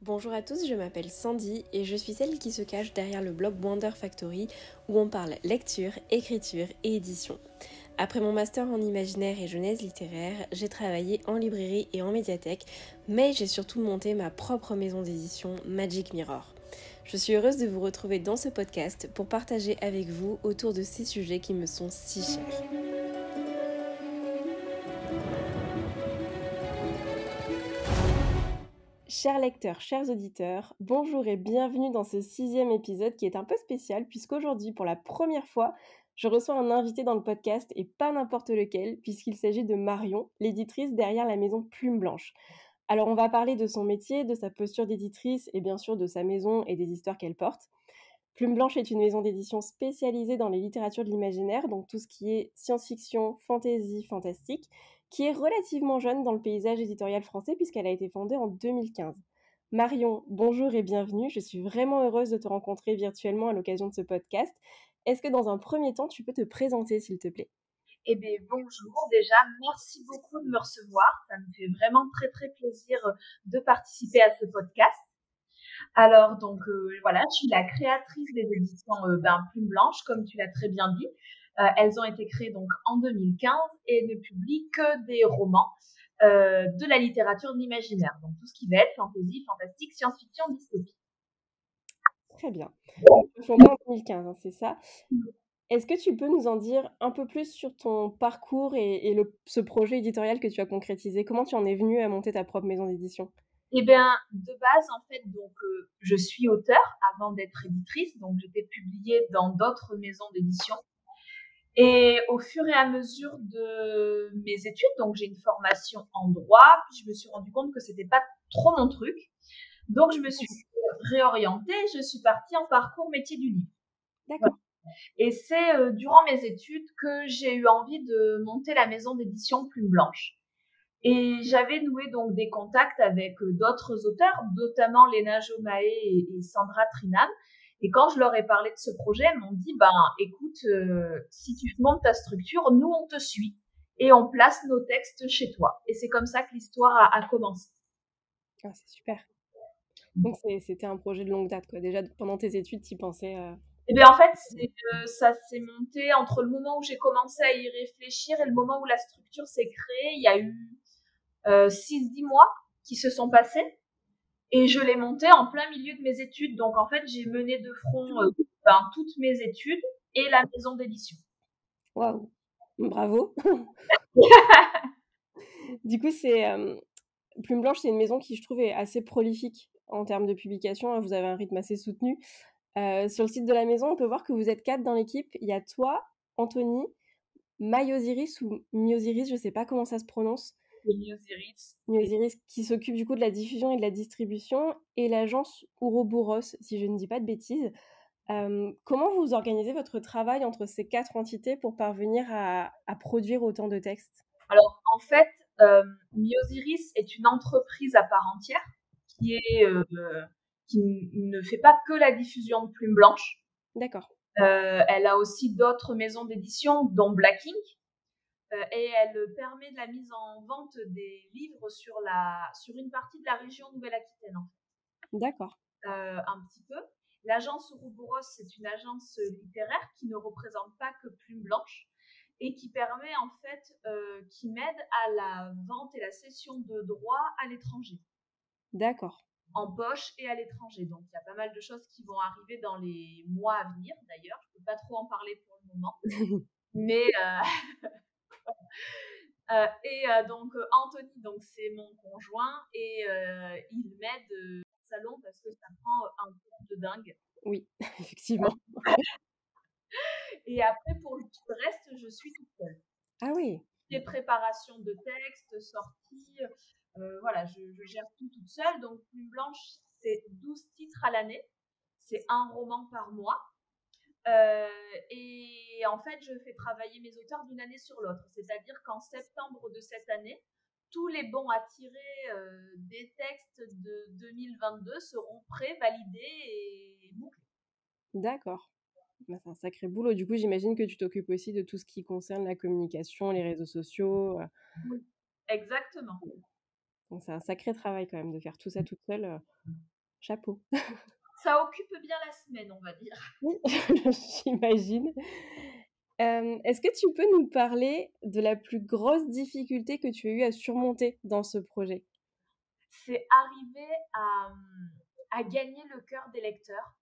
Bonjour à tous, je m'appelle Sandy et je suis celle qui se cache derrière le blog Wonder Factory où on parle lecture, écriture et édition. Après mon master en imaginaire et genèse littéraire, j'ai travaillé en librairie et en médiathèque, mais j'ai surtout monté ma propre maison d'édition Magic Mirror. Je suis heureuse de vous retrouver dans ce podcast pour partager avec vous autour de ces sujets qui me sont si chers. Chers lecteurs, chers auditeurs, bonjour et bienvenue dans ce 6e épisode qui est un peu spécial puisqu'aujourd'hui, pour la première fois, je reçois un invité dans le podcast et pas n'importe lequel puisqu'il s'agit de Marion, l'éditrice derrière la maison Plume Blanche. Alors on va parler de son métier, de sa posture d'éditrice et bien sûr de sa maison et des histoires qu'elle porte. Plume Blanche est une maison d'édition spécialisée dans les littératures de l'imaginaire, donc tout ce qui est science-fiction, fantasy, fantastique, qui est relativement jeune dans le paysage éditorial français puisqu'elle a été fondée en 2015. Marion, bonjour et bienvenue. Je suis vraiment heureuse de te rencontrer virtuellement à l'occasion de ce podcast. Est-ce que dans un premier temps, tu peux te présenter, s'il te plaît ? Eh bien, bonjour. Déjà, merci beaucoup de me recevoir. Ça me fait vraiment très, très plaisir de participer à ce podcast. Alors, donc, voilà, je suis la créatrice des éditions Plume Blanche, comme tu l'as très bien dit. Elles ont été créées donc en 2015 et ne publient que des romans de la littérature de l'imaginaire. Donc, tout ce qui va être fantasy, fantastique, science-fiction, dystopie. Très bien. Donc, fondée en 2015, hein, c'est ça. Est-ce que tu peux nous en dire un peu plus sur ton parcours et ce projet éditorial que tu as concrétisé ? Comment tu en es venue à monter ta propre maison d'édition ? Eh bien, de base, en fait, donc, je suis auteure avant d'être éditrice. Donc, j'étais publiée dans d'autres maisons d'édition. Et au fur et à mesure de mes études, donc j'ai une formation en droit, puis je me suis rendu compte que c'était pas trop mon truc. Donc, je me suis réorientée. Je suis partie en parcours métier du livre. Voilà. D'accord. Et c'est durant mes études que j'ai eu envie de monter la maison d'édition Plume Blanche. Et j'avais noué donc des contacts avec d'autres auteurs, notamment Léna Jomaé et Sandra Trinam. Et quand je leur ai parlé de ce projet, ils m'ont dit, écoute, si tu montes ta structure, nous, on te suit et on place nos textes chez toi. Et c'est comme ça que l'histoire a commencé. Ah, c'est super. Donc c'était un projet de longue date, quoi. Déjà pendant tes études, tu y pensais. Et bien, en fait, ça s'est monté entre le moment où j'ai commencé à y réfléchir et le moment où la structure s'est créée. Il y a eu 6-10 mois qui se sont passés. Et je l'ai monté en plein milieu de mes études. Donc, en fait, j'ai mené de front toutes mes études et la maison d'édition. Waouh, bravo. Du coup, Plume Blanche, c'est une maison qui, je trouve, est assez prolifique en termes de publication. Vous avez un rythme assez soutenu. Sur le site de la maison, on peut voir que vous êtes 4 dans l'équipe. Il y a toi, Anthony, Myosiris ou Myosiris, je ne sais pas comment ça se prononce. Myosiris. Myosiris qui s'occupe du coup de la diffusion et de la distribution, et l'agence Ouroboros, si je ne dis pas de bêtises. Comment vous organisez votre travail entre ces 4 entités pour parvenir à produire autant de textes ? Alors, en fait, Myosiris est une entreprise à part entière qui ne fait pas que la diffusion de Plume Blanche. D'accord. Elle a aussi d'autres maisons d'édition, dont Black Ink. Et elle permet de la mise en vente des livres sur une partie de la région Nouvelle-Aquitaine, en fait. D'accord. Un petit peu. L'agence Ouroboros, c'est une agence littéraire qui ne représente pas que Plume Blanche et qui permet en fait, qui m'aide à la vente et la cession de droits à l'étranger. D'accord. En poche et à l'étranger. Donc il y a pas mal de choses qui vont arriver dans les mois à venir d'ailleurs. Je ne peux pas trop en parler pour le moment. Mais donc Anthony, donc c'est mon conjoint et il m'aide au salon parce que ça prend un temps de dingue. Oui, effectivement. Et après, pour tout le reste, je suis toute seule. Ah oui. Les préparations de textes, sorties, voilà, je gère tout toute seule. Donc, Plume Blanche, c'est 12 titres à l'année. C'est un roman par mois. Et en fait, je fais travailler mes auteurs d'une année sur l'autre. C'est-à-dire qu'en septembre de cette année, tous les bons à tirer des textes de 2022 seront prêts, validés et bouclés. D'accord. Bah, c'est un sacré boulot. Du coup, j'imagine que tu t'occupes aussi de tout ce qui concerne la communication, les réseaux sociaux. Oui, exactement. Donc c'est un sacré travail quand même de faire tout ça toute seule. chapeau. Ça occupe bien la semaine, on va dire. Oui, j'imagine. Est-ce que tu peux nous parler de la plus grosse difficulté que tu as eu à surmonter dans ce projet? C'est arriver à gagner le cœur des lecteurs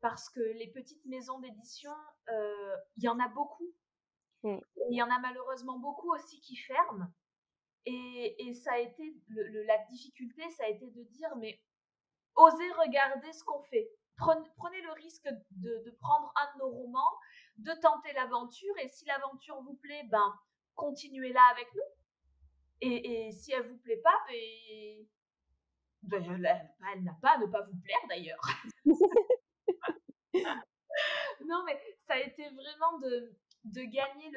parce que les petites maisons d'édition, il y en a beaucoup. Mmh, Il y en a malheureusement beaucoup aussi qui ferment et ça a été la difficulté, ça a été de dire: «Mais osez regarder ce qu'on fait. Prenez le risque de prendre un de nos romans, de tenter l'aventure et si l'aventure vous plaît, ben, continuez-la avec nous et si elle vous plaît pas, elle n'a pas à ne pas vous plaire d'ailleurs.» Non, mais ça a été vraiment de gagner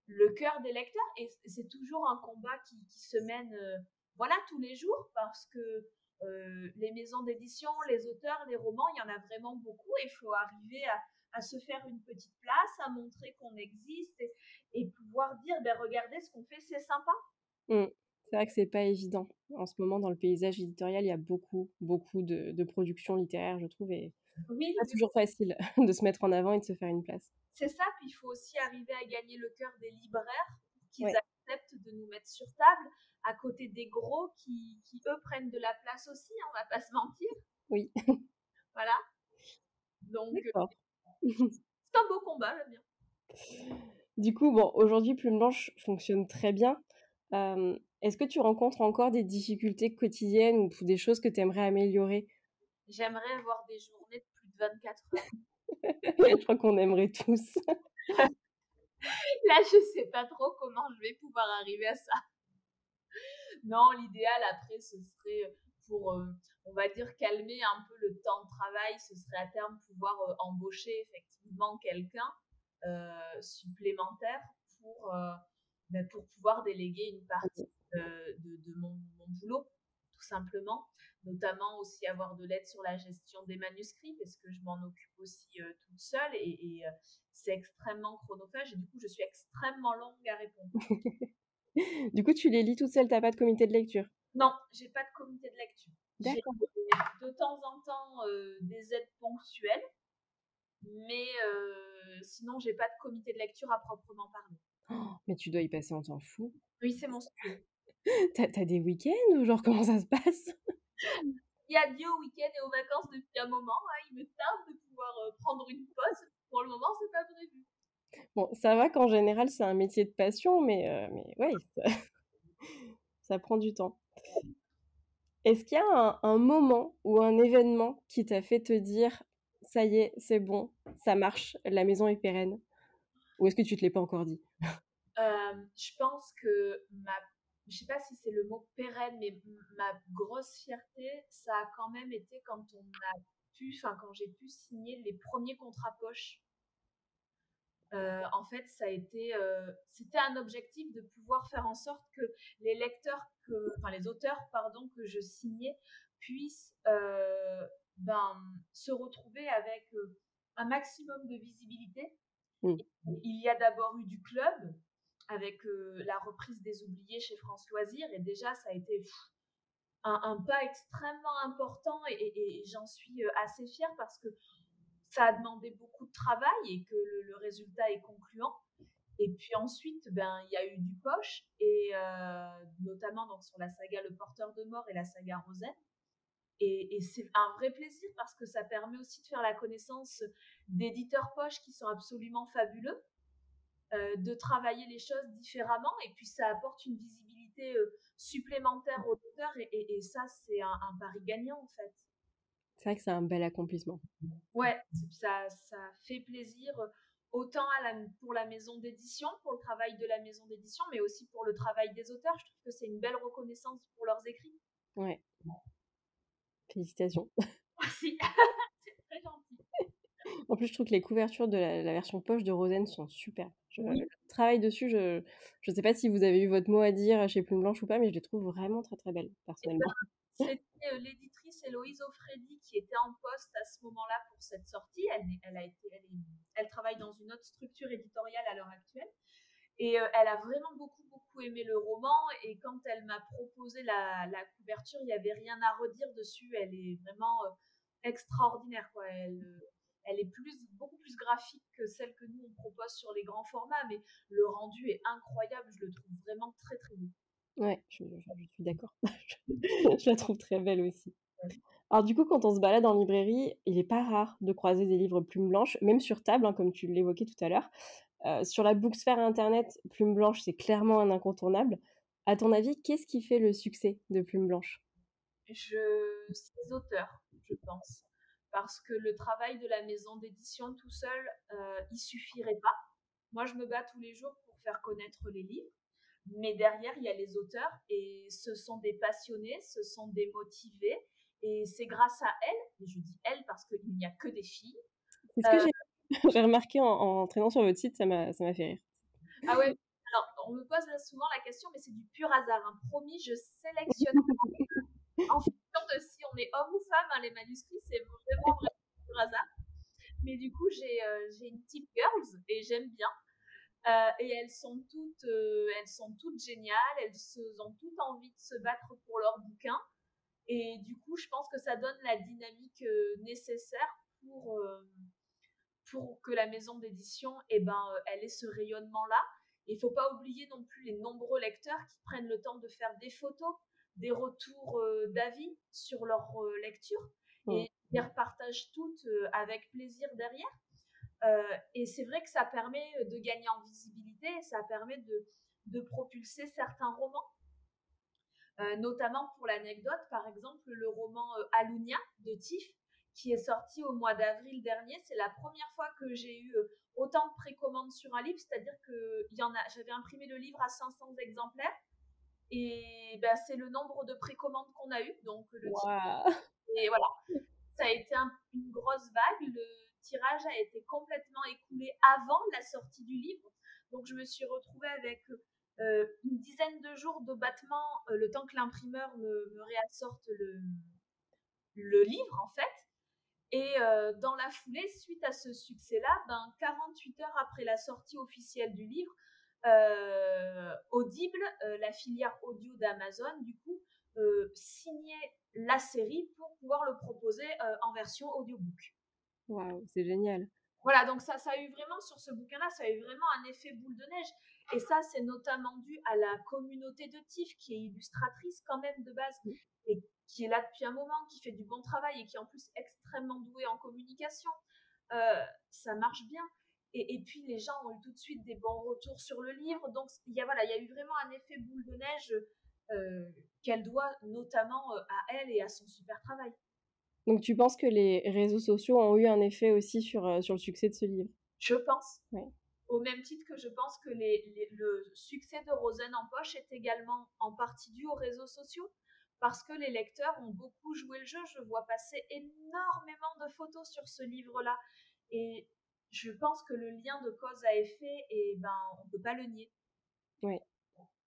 le cœur des lecteurs et c'est toujours un combat qui se mène voilà tous les jours parce que les maisons d'édition, les auteurs, les romans, il y en a vraiment beaucoup et il faut arriver à se faire une petite place, à montrer qu'on existe et pouvoir dire ben regardez ce qu'on fait, c'est sympa. mmh. C'est vrai que c'est pas évident. En ce moment, dans le paysage éditorial, il y a beaucoup, beaucoup de productions littéraires, je trouve, et Oui, pas toujours facile de se mettre en avant et de se faire une place. c'est ça, puis il faut aussi arriver à gagner le cœur des libraires, qu'ils Ouais, acceptent de nous mettre sur table, à côté des gros qui eux prennent de la place aussi, hein, on va pas se mentir. oui, Voilà. Donc d'accord. c'est un beau combat, le mien. Du coup, bon, aujourd'hui, Plume Blanche fonctionne très bien. Est-ce que tu rencontres encore des difficultés quotidiennes ou des choses que tu aimerais améliorer? J'aimerais avoir des journées de plus de 24 heures. Je crois qu'on aimerait tous. Là, je sais pas trop comment je vais pouvoir arriver à ça. Non, l'idéal après, ce serait pour, on va dire, calmer un peu le temps de travail, ce serait à terme pouvoir embaucher effectivement quelqu'un supplémentaire pour, pour pouvoir déléguer une partie de mon boulot, tout simplement. Notamment aussi avoir de l'aide sur la gestion des manuscrits, parce que je m'en occupe aussi toute seule et c'est extrêmement chronophage et du coup, je suis extrêmement longue à répondre. Du coup, tu les lis toute seule, tu as pas de comité de lecture? Non, j'ai pas de comité de lecture. J'ai D'accord. de temps en temps des aides ponctuelles, mais sinon, j'ai pas de comité de lecture à proprement parler. Mais tu dois y passer un temps fou. Oui, c'est monstrueux. Tu as des week-ends ou genre comment ça se passe? Il y a Dieu au week-end et aux vacances depuis un moment. Hein, il me tarde de pouvoir prendre une pause. Pour le moment, c'est pas prévu. Bon, ça va qu'en général, c'est un métier de passion, mais ouais, ça prend du temps. Est-ce qu'il y a un moment ou un événement qui t'a fait te dire: «Ça y est, c'est bon, ça marche, la maison est pérenne»? Ou est-ce que tu te l'es pas encore dit? Je pense que je sais pas si c'est le mot pérenne, mais ma grosse fierté, ça a quand même été quand on a quand j'ai pu signer les premiers contrats poche. En fait, ça a été, c'était un objectif de pouvoir faire en sorte que les auteurs, pardon, que je signais puissent, ben, se retrouver avec un maximum de visibilité. Mmh. Il y a d'abord eu du club avec la reprise des Oubliés chez France Loisirs et déjà ça a été un pas extrêmement important et j'en suis assez fière parce que ça a demandé beaucoup de travail et que le résultat est concluant. Et puis ensuite, ben, il y a eu du poche, et notamment donc, sur la saga Le Porteur de Mort et la saga Rosen. Et c'est un vrai plaisir parce que ça permet aussi de faire la connaissance d'éditeurs poche qui sont absolument fabuleux, de travailler les choses différemment, et puis ça apporte une visibilité supplémentaire aux auteurs, et ça, c'est un pari gagnant en fait. C'est vrai que c'est un bel accomplissement. Ouais, ça fait plaisir autant pour la maison d'édition, pour le travail de la maison d'édition, mais aussi pour le travail des auteurs. Je trouve que c'est une belle reconnaissance pour leurs écrits. Ouais, félicitations. Merci, c'est très gentil. En plus, je trouve que les couvertures de la version poche de Rosen sont super. Le Oui, travail dessus, je sais pas si vous avez eu votre mot à dire chez Plume Blanche ou pas, mais je les trouve vraiment très, très belles, et ben, personnellement. c'était l'éditrice Héloïse Offredi qui était en poste à ce moment-là pour cette sortie. Elle travaille dans une autre structure éditoriale à l'heure actuelle. Et elle a vraiment beaucoup, beaucoup aimé le roman. Et quand elle m'a proposé la couverture, il n'y avait rien à redire dessus. Elle est vraiment extraordinaire, quoi. Elle est beaucoup plus graphique que celle que nous, on propose sur les grands formats. Mais le rendu est incroyable. Je le trouve vraiment très, très beau. Ouais, je suis d'accord. Je la trouve très belle aussi. Alors du coup, quand on se balade en librairie, il est pas rare de croiser des livres Plume Blanche, même sur table, hein, comme tu l'évoquais tout à l'heure. Sur la Booksphère internet, Plume Blanche, c'est clairement un incontournable. À ton avis, qu'est-ce qui fait le succès de Plume Blanche? Ces auteurs, je pense. Parce que le travail de la maison d'édition tout seul, il suffirait pas. Moi, je me bats tous les jours pour faire connaître les livres. Mais derrière, il y a les auteurs et ce sont des passionnés, ce sont des motivés. Et c'est grâce à elles, et je dis elles parce qu'il n'y a que des filles. C'est ce que Euh, j'ai remarqué en traînant sur votre site, ça m'a fait rire. ah ouais, alors on me pose souvent la question, mais c'est du pur hasard, hein. Promis, je sélectionne en fonction de si on est homme ou femme, hein, les manuscrits, c'est vraiment, vraiment du pur hasard. Mais du coup, j'ai une type girls et j'aime bien. Et elles sont toutes géniales, ont toutes envie de se battre pour leur bouquin. Et du coup, je pense que ça donne la dynamique nécessaire pour que la maison d'édition, elle ait ce rayonnement-là. Il ne faut pas oublier non plus les nombreux lecteurs qui prennent le temps de faire des photos, des retours d'avis sur leur lecture Mm. et les repartagent toutes avec plaisir derrière. Et c'est vrai que ça permet de gagner en visibilité et ça permet de propulser certains romans. Notamment pour l'anecdote, par exemple, le roman Alunia de Tiff, qui est sorti au mois d'avril dernier. C'est la première fois que j'ai eu autant de précommandes sur un livre, c'est-à-dire que j'avais imprimé le livre à 500 exemplaires et ben, c'est le nombre de précommandes qu'on a eu. Donc le titre, Waouh! et voilà, ça a été une grosse vague. Le tirage a été complètement écoulé avant la sortie du livre. Donc je me suis retrouvée avec une dizaine de jours de battement, le temps que l'imprimeur me réassorte le livre en fait. Et dans la foulée, suite à ce succès-là, 48 heures après la sortie officielle du livre, Audible, la filière audio d'Amazon, du coup, signait la série pour pouvoir le proposer en version audiobook. Waouh, c'est génial. Voilà, donc ça a eu vraiment, sur ce bouquin-là, ça a eu vraiment un effet boule de neige. Et ça, c'est notamment dû à la communauté de Tiff, qui est illustratrice quand même de base, et qui est là depuis un moment, qui fait du bon travail et qui est en plus extrêmement douée en communication. Ça marche bien. Et puis, les gens ont eu tout de suite des bons retours sur le livre. Donc, voilà, il y a eu vraiment un effet boule de neige qu'elle doit notamment à elle et à son super travail. Donc tu penses que les réseaux sociaux ont eu un effet aussi sur le succès de ce livre? Je pense. Ouais. Au même titre que je pense que le succès de Rosen en poche est également en partie dû aux réseaux sociaux, parce que les lecteurs ont beaucoup joué le jeu. Je vois passer énormément de photos sur ce livre-là. Et je pense que le lien de cause à effet, on ne peut pas le nier. Ouais.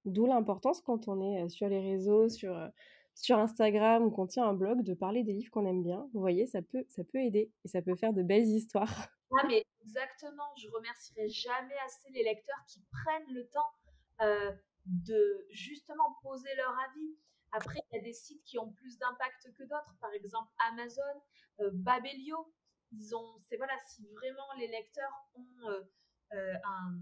D'où l'importance quand on est sur les réseaux, sur Instagram ou qu'on tient un blog, de parler des livres qu'on aime bien. Vous voyez, ça peut aider et ça peut faire de belles histoires. Ah, mais exactement, je remercierai jamais assez les lecteurs qui prennent le temps de justement poser leur avis. Après, il y a des sites qui ont plus d'impact que d'autres, par exemple Amazon, Babelio. C'est voilà, si vraiment les lecteurs euh, un,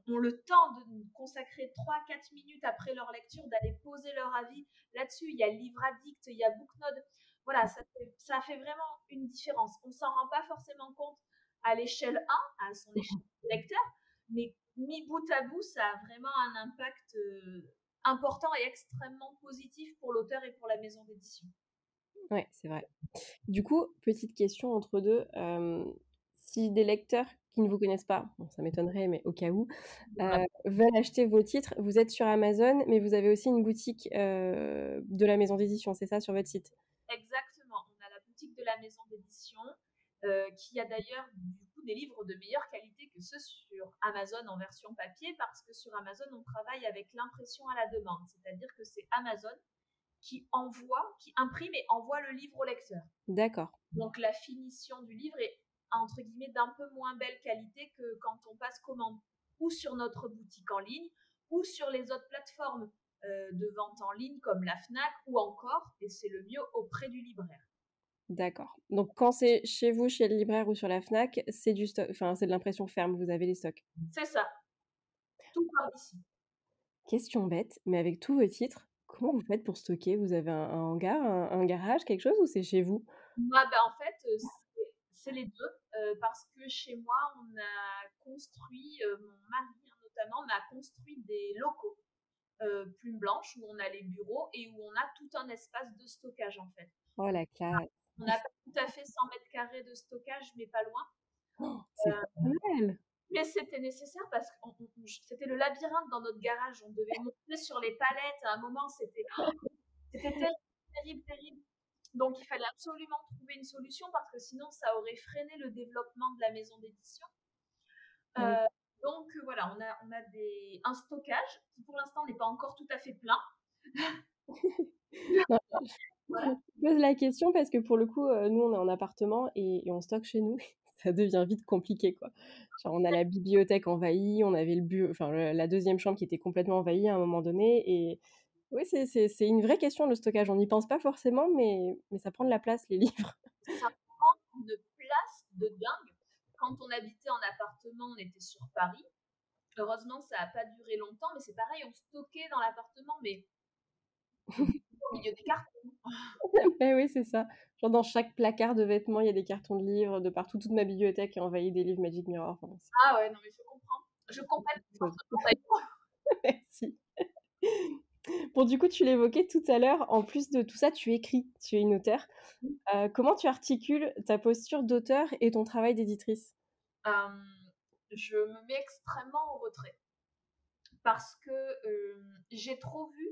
ont le temps de nous consacrer 3-4 minutes après leur lecture, d'aller poser leur avis là-dessus. Il y a Livre Addict, il y a Booknode. Voilà, ça fait vraiment une différence. On s'en rend pas forcément compte à l'échelle 1, à son échelle de lecteur, mais mis bout à bout, ça a vraiment un impact important et extrêmement positif pour l'auteur et pour la maison d'édition. Ouais, c'est vrai. Du coup, petite question entre deux, si des lecteurs qui ne vous connaissent pas, bon ça m'étonnerait, mais au cas où, veulent acheter vos titres, vous êtes sur Amazon, mais vous avez aussi une boutique, de la maison d'édition, c'est ça, sur votre site? Exactement. On a la boutique de la maison d'édition qui a d'ailleurs du coup des livres de meilleure qualité que ceux sur Amazon en version papier parce que sur Amazon on travaille avec l'impression à la demande, c'est-à-dire que c'est Amazon qui imprime et envoie le livre au lecteur. D'accord. Donc la finition du livre est entre guillemets d'un peu moins belle qualité que quand on passe commande. ou sur notre boutique en ligne, ou sur les autres plateformes de vente en ligne comme la Fnac ou encore, et c'est le mieux, auprès du libraire. D'accord. Donc quand c'est chez vous, chez le libraire ou sur la Fnac, c'est du stock, enfin c'est de l'impression ferme, vous avez les stocks. C'est ça, tout part d'ici. Question bête, mais avec tous vos titres, comment vous faites pour stocker? Vous avez un hangar, un garage, quelque chose ou c'est chez vous? Moi, en fait, c'est les 2, parce que chez moi, on a construit, mon mari, hein, notamment, m'a construit des locaux, Plume Blanche, où on a les bureaux et où on a tout un espace de stockage, en fait. Oh la classe! On n'a pas tout à fait 100 mètres carrés de stockage, mais pas loin. C'est pas mal! Mais c'était nécessaire parce que c'était le labyrinthe dans notre garage. On devait monter sur les palettes. À un moment, c'était terrible, terrible, terrible. Donc, il fallait absolument trouver une solution parce que sinon, ça aurait freiné le développement de la maison d'édition. Oui. Donc, voilà, on a un stockage qui, pour l'instant, n'est pas encore tout à fait plein. Non, Voilà. je pose la question parce que pour le coup, nous on est en appartement et on stocke chez nous. Ça devient vite compliqué, quoi. Genre on a la bibliothèque envahie, on avait la deuxième chambre qui était complètement envahie à un moment donné et oui, c'est une vraie question le stockage. On n'y pense pas forcément, mais ça prend de la place les livres. Ça prend une place de dingue. Quand on habitait en appartement, on était sur Paris. Heureusement, ça n'a pas duré longtemps, mais c'est pareil, on stockait dans l'appartement, mais au milieu des cartons. Beh oui, c'est ça. Genre dans chaque placard de vêtements, il y a des cartons de livres de partout. Toute ma bibliothèque est envahie des livres Magic Mirror. Enfin, Ah ouais, non, mais je comprends. Je compatis c'est autre fortement d'ailleurs. Merci. Bon, du coup, tu l'évoquais tout à l'heure, en plus de tout ça, tu écris, tu es une auteure. Comment tu articules ta posture d'auteur et ton travail d'éditrice? Je me mets extrêmement en retrait parce que j'ai trop vu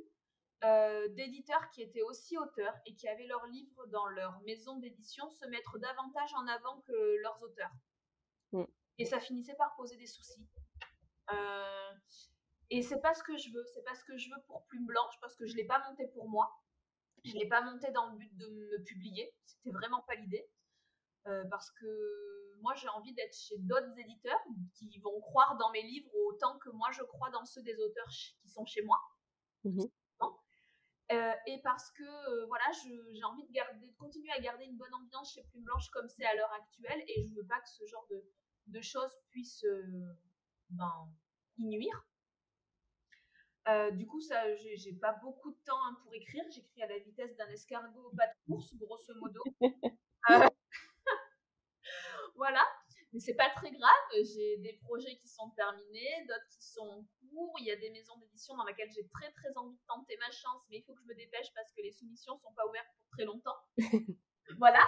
d'éditeurs qui étaient aussi auteurs et qui avaient leurs livres dans leur maison d'édition se mettre davantage en avant que leurs auteurs. Mmh. Et ça finissait par poser des soucis. Euh, et c'est pas ce que je veux. C'est pas ce que je veux pour Plume Blanche parce que je l'ai pas monté pour moi. Je l'ai pas monté dans le but de me publier. C'était vraiment pas l'idée. Parce que moi, j'ai envie d'être chez d'autres éditeurs qui vont croire dans mes livres autant que moi, je crois dans ceux des auteurs qui sont chez moi. Mmh. Et parce que voilà, j'ai envie de continuer à garder une bonne ambiance chez Plume Blanche comme c'est à l'heure actuelle, et je veux pas que ce genre de choses puisse y nuire. Du coup, ça, j'ai pas beaucoup de temps, hein, pour écrire. J'écris à la vitesse d'un escargot au pas de course, grosso modo. Euh, voilà, mais c'est pas très grave. J'ai des projets qui sont terminés, d'autres qui sont en cours. Il y a des maisons d'édition dans lesquelles j'ai très très envie de tenter ma chance, mais il faut que je me dépêche parce que les soumissions sont pas ouvertes pour très longtemps. Voilà,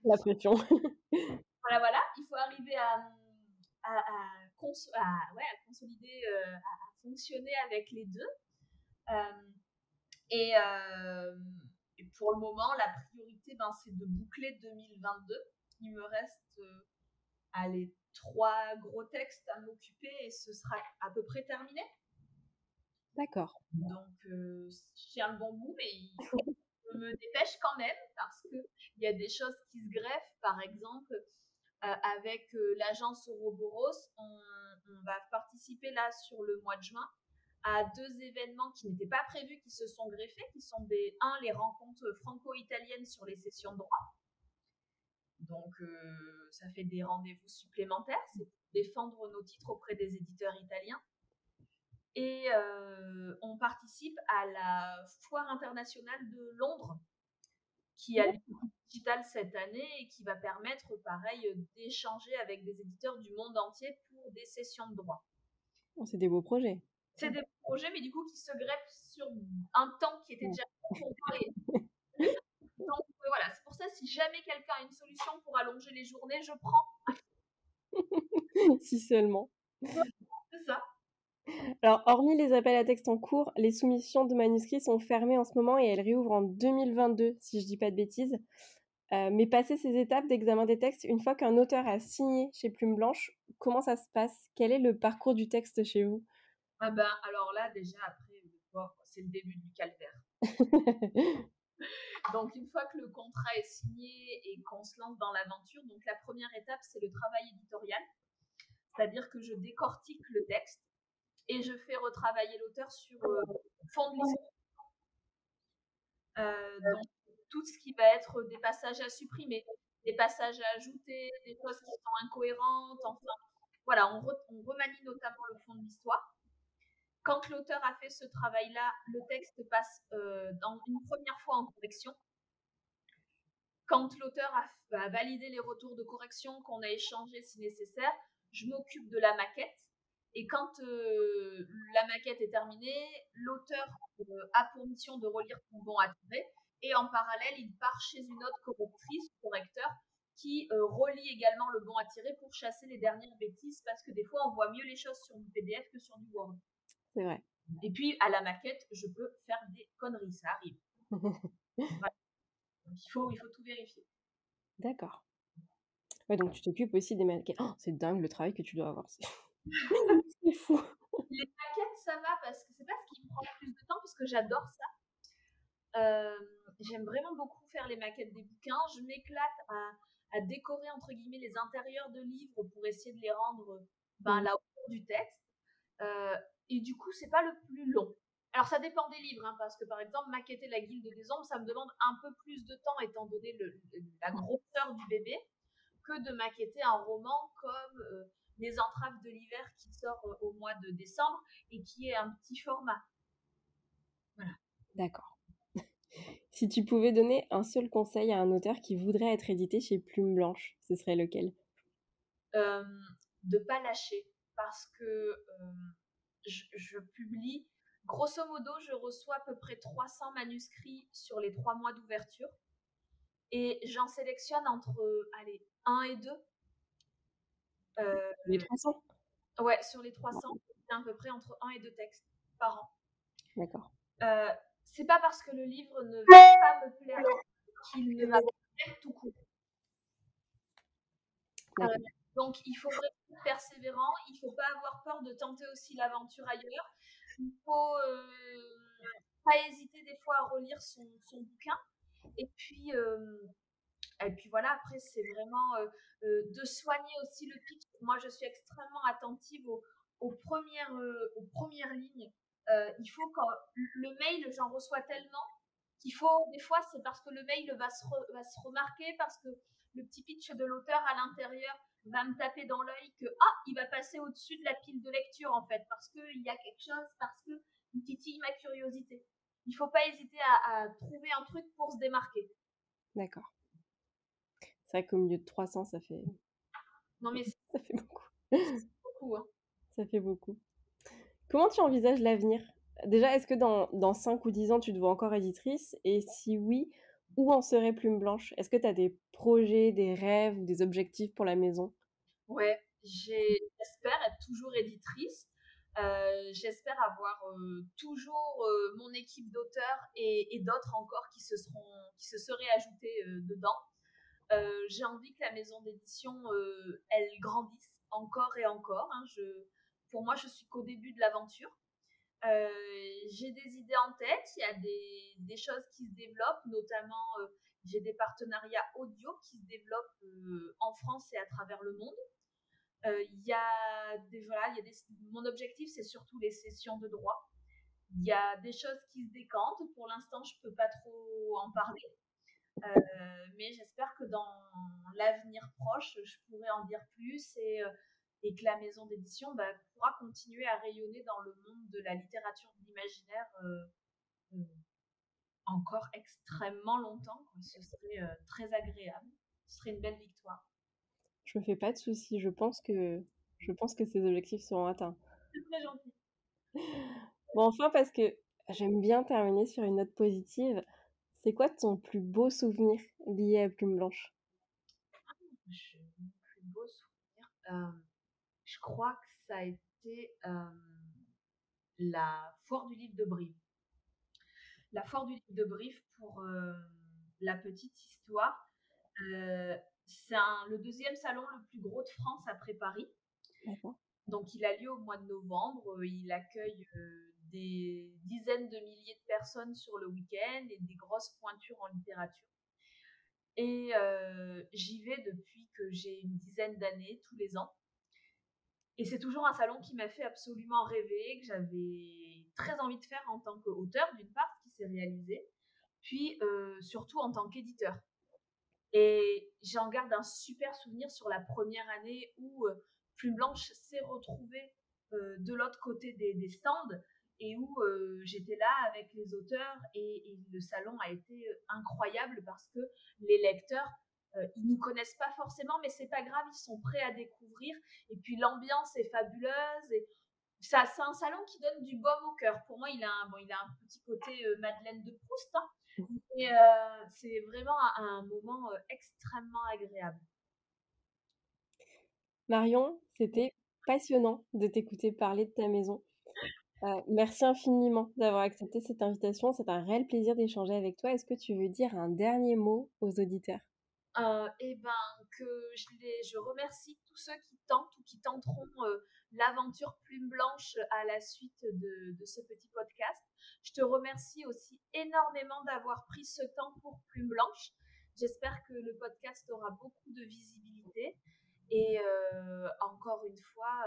La pression. voilà. Il faut arriver à consolider, à fonctionner avec les deux. Euh, et, euh, et pour le moment, la priorité, c'est de boucler 2022. Il me reste allez, 3 gros textes à m'occuper et ce sera à peu près terminé. D'accord. Donc, je tiens le bon bout, mais il faut que je me dépêche quand même parce qu'il y a des choses qui se greffent. Par exemple, avec l'agence Ouroboros, on va participer là sur le mois de juin à 2 événements qui n'étaient pas prévus, qui se sont greffés, qui sont les rencontres franco-italiennes sur les sessions de droit. Donc, ça fait des rendez-vous supplémentaires, c'est pour défendre nos titres auprès des éditeurs italiens. Et on participe à la Foire internationale de Londres, qui a lieu digital cette année et qui va permettre, pareil, d'échanger avec des éditeurs du monde entier pour des sessions de droit. Oh, c'est des beaux projets. C'est des projets, mais du coup, qui se greffent sur un temps qui était déjà bon pour moi. Donc, voilà, c'est pour ça, si jamais quelqu'un a une solution pour allonger les journées, je prends. Si seulement. C'est ça. Alors, hormis les appels à texte en cours, les soumissions de manuscrits sont fermées en ce moment et elles réouvrent en 2022, si je dis pas de bêtises. Mais passer ces étapes d'examen des textes, une fois qu'un auteur a signé chez Plume Blanche, comment ça se passe? Quel est le parcours du texte chez vous? Alors là, déjà, après, c'est le début du calvaire. Donc, une fois que le contrat est signé et qu'on se lance dans l'aventure, donc la première étape, c'est le travail éditorial. c'est-à-dire que je décortique le texte et je fais retravailler l'auteur sur le fond de l'histoire. Donc, tout ce qui va être des passages à supprimer, des passages à ajouter, des choses qui sont incohérentes, enfin, voilà, on remanie notamment le fond de l'histoire. Quand l'auteur a fait ce travail-là, le texte passe une première fois en correction. Quand l'auteur a validé les retours de correction qu'on a échangés si nécessaire, je m'occupe de la maquette. Et quand la maquette est terminée, l'auteur a pour mission de relire son bon à tirer. Et en parallèle, il part chez une autre correctrice, correcteur, qui relie également le bon à tirer pour chasser les dernières bêtises, parce que des fois, on voit mieux les choses sur du PDF que sur du Word. C'est vrai. Et puis, à la maquette, je peux faire des conneries, ça arrive. Voilà. Donc, il faut tout vérifier. D'accord. Ouais, donc tu t'occupes aussi des maquettes. Oh, c'est dingue le travail que tu dois avoir. C'est fou. Les maquettes, ça va parce que c'est pas ce qui me prend le plus de temps parce que j'adore ça. J'aime vraiment beaucoup faire les maquettes des bouquins. Je m'éclate à décorer entre guillemets les intérieurs de livres pour essayer de les rendre à la hauteur du texte. Et du coup, c'est pas le plus long. Alors ça dépend des livres, hein, parce que par exemple, maqueter la Guilde des Ombres, ça me demande un peu plus de temps étant donné la grosseur du bébé que de maqueter un roman comme Les Entraves de l'hiver qui sort au mois de décembre et qui est un petit format. Voilà. D'accord. Si tu pouvais donner un seul conseil à un auteur qui voudrait être édité chez Plume Blanche, ce serait lequel? De pas lâcher parce que je publie, grosso modo, je reçois à peu près 300 manuscrits sur les 3 mois d'ouverture et j'en sélectionne entre, allez, 1 et 2. Les 300? Ouais, sur les 300, c'est à peu près entre 1 et 2 textes par an. D'accord. C'est pas parce que le livre ne va pas me plaire qu'il ne va pas me plaire tout court. Donc, il faut vraiment être persévérant. Il ne faut pas avoir peur de tenter aussi l'aventure ailleurs. Il faut pas hésiter des fois à relire son bouquin. Et puis voilà, après, c'est vraiment de soigner aussi le pitch. Moi, je suis extrêmement attentive aux premières lignes. Il faut le mail, j'en reçois tellement qu'il faut, des fois, c'est parce que le mail va se remarquer, parce que le petit pitch de l'auteur à l'intérieur va me taper dans l'œil que, il va passer au-dessus de la pile de lecture, en fait, parce qu'il y a quelque chose, parce qu'il titille ma curiosité. Il ne faut pas hésiter à trouver un truc pour se démarquer. D'accord. C'est vrai qu'au milieu de 300, ça fait Non, mais ça fait beaucoup. c'est beaucoup, hein. Ça fait beaucoup. Comment tu envisages l'avenir? Déjà, est-ce que dans 5 ou 10 ans, tu te vois encore éditrice? Et si oui, où en serait Plume Blanche? Est-ce que tu as des projets, des rêves ou des objectifs pour la maison? Ouais, j'espère être toujours éditrice. J'espère avoir toujours mon équipe d'auteurs et d'autres encore qui se seraient ajoutés dedans. J'ai envie que la maison d'édition, elle grandisse encore et encore, hein. Pour moi, je suis qu'au début de l'aventure. J'ai des idées en tête, il y a des choses qui se développent, notamment j'ai des partenariats audio qui se développent en France et à travers le monde. Il y a mon objectif, c'est surtout les sessions de droit. Il y a des choses qui se décantent. Pour l'instant, je ne peux pas trop en parler. Mais j'espère que dans l'avenir proche, je pourrai en dire plus et que la maison d'édition pourra continuer à rayonner dans le monde de la littérature de l'imaginaire encore extrêmement longtemps. Ce serait très agréable. Ce serait une belle victoire. Je me fais pas de soucis, je pense que ces objectifs seront atteints. C'est très gentil. Bon, enfin, parce que j'aime bien terminer sur une note positive, c'est quoi ton plus beau souvenir lié à Plume Blanche? Mon plus beau souvenir, je crois que ça a été la foire du livre de Brive. La foire du livre de Brive, pour la petite histoire, c'est le deuxième salon le plus gros de France après Paris. D'accord. Donc, il a lieu au mois de novembre. Il accueille des dizaines de milliers de personnes sur le week-end et des grosses pointures en littérature. Et j'y vais depuis que j'ai une dizaine d'années, tous les ans. Et c'est toujours un salon qui m'a fait absolument rêver, que j'avais très envie de faire en tant qu'auteur, d'une part, ce qui s'est réalisé, puis surtout en tant qu'éditeur. Et j'en garde un super souvenir sur la première année où Plume Blanche s'est retrouvée de l'autre côté des stands et où j'étais là avec les auteurs et le salon a été incroyable parce que les lecteurs, ils nous connaissent pas forcément, mais c'est pas grave, ils sont prêts à découvrir. Et puis l'ambiance est fabuleuse et ça, c'est un salon qui donne du baume au cœur. Pour moi, il a un petit côté Madeleine de Proust, hein, et c'est vraiment un moment extrêmement agréable. Marion, c'était passionnant de t'écouter parler de ta maison. Merci infiniment d'avoir accepté cette invitation. C'est un réel plaisir d'échanger avec toi. Est-ce que tu veux dire un dernier mot aux auditeurs? Et ben que je remercie tous ceux qui tentent ou qui tenteront l'aventure Plume Blanche à la suite de ce petit podcast. Je te remercie aussi énormément d'avoir pris ce temps pour Plume Blanche. J'espère que le podcast aura beaucoup de visibilité. Et encore une fois,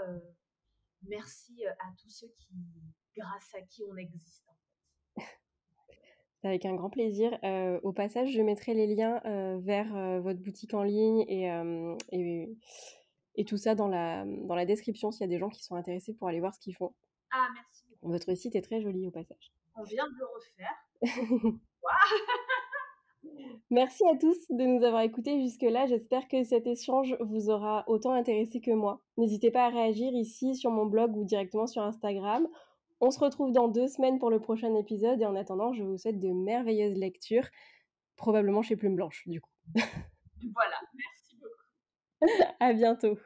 merci à tous ceux qui, grâce à qui on existe. Avec un grand plaisir. Au passage, je mettrai les liens vers votre boutique en ligne et tout ça dans la description s'il y a des gens qui sont intéressés pour aller voir ce qu'ils font. Ah, merci beaucoup. Votre site est très joli au passage. On vient de le refaire. Merci à tous de nous avoir écoutés jusque-là. J'espère que cet échange vous aura autant intéressé que moi. N'hésitez pas à réagir ici sur mon blog ou directement sur Instagram. On se retrouve dans 2 semaines pour le prochain épisode et en attendant, je vous souhaite de merveilleuses lectures, probablement chez Plume Blanche du coup. Voilà, merci beaucoup. À bientôt.